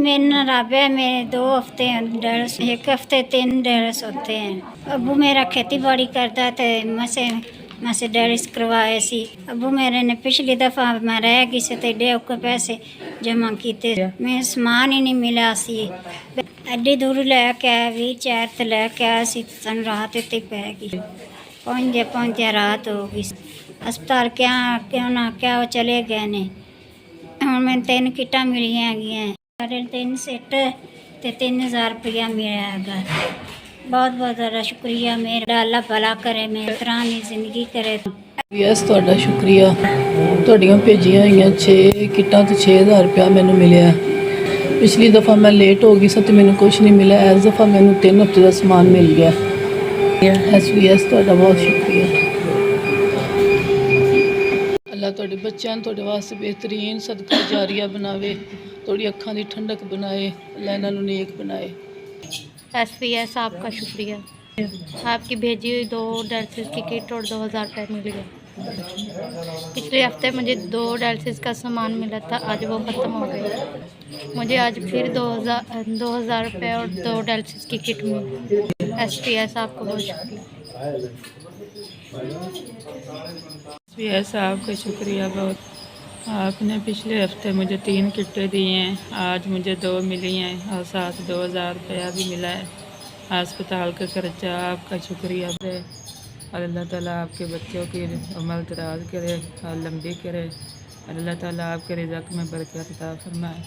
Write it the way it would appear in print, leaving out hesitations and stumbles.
मेरे ना राबे मेरे 2 हफ्ते डेढ़ एक हफ्ते 3 डेढ़ होते हैं। अबू मेरा खेती बाड़ी करता थे, मसे डेढ़ करवाए सी। अबू मेरे ने पिछली दफ़ा मैं रह गई से ते डे के पैसे जमा किए, मैं समान ही नहीं मिला सी। एड्डी दूर लैके आया 20 ते लैके आया सी, सन रात इतनी पै गई। पहुँचते रात हो गई। अस्पताल क्या क्यों ना क्या वो चले गए ने। ਹੁਣ ਮੈਨੂੰ 3 ਕਿੱਟਾਂ ਮਿਲੀਆਂ ਹੈਗੀਆਂ, ਸਾਡੇ 3 ਸੈੱਟ ਤੇ 3000 रुपया मिला हैगा। बहुत बहुत ज़्यादा शुक्रिया, मेरा अल्लाह भला करे, मेरी तरह की ज़िंदगी करे। यस ਤੁਹਾਡਾ ਸ਼ੁਕਰੀਆ। ਤੁਹਾਡੀਆਂ ਭੇਜੀਆਂ ਹੋਈਆਂ 6 ਕਿੱਟਾਂ ਤੇ 6000 ਰੁਪਇਆ ਮੈਨੂੰ ਮਿਲਿਆ। ਪਿਛਲੀ ਦਫਾ ਮੈਂ ਲੇਟ ਹੋ ਗਈ ਸੀ ਤੇ ਮੈਨੂੰ ਕੁਝ ਨਹੀਂ ਮਿਲਿਆ। ਇਸ ਦਫਾ ਮੈਨੂੰ 3 ਹਫ਼ਤੇ ਦਾ ਸਮਾਨ ਮਿਲ ਗਿਆ। ਐਸਵੀਐਸ ਤੁਹਾਡਾ ਬਹੁਤ ਸ਼ੁਕਰੀਆ। अल्लाह तुहाडे बच्चों तुहाडे वास्ते बेहतरीन सदका जारिया बनावे, तुहाडी अखां दी ठंडक बनाए, अल्लाह इन्हां नूं नेक बनाए। एसपीएस आपका शुक्रिया, आपकी भेजी हुई 2 डायलिसिस की किट और 2000 रुपये मिल गए। पिछले हफ्ते मुझे 2 डायलिसिस का सामान मिला था, आज वो ख़त्म हो गई। मुझे आज फिर 2000 रुपये और 2 डायलिसिस की किट मिली। एसपीएस आपको बहुत शुक्रिया। एस आपका शुक्रिया बहुत। आपने पिछले हफ्ते मुझे 3 किटें दी हैं, आज मुझे 2 मिली हैं और साथ 2000 रुपया भी मिला है। अस्पताल का खर्चा आपका शुक्रिया है। और अल्लाह ताला आपके बच्चों की उम्र दराज करे और लंबी करे। अल्लाह ताला आपके रिज़्क़ में बरकत अता फरमाए।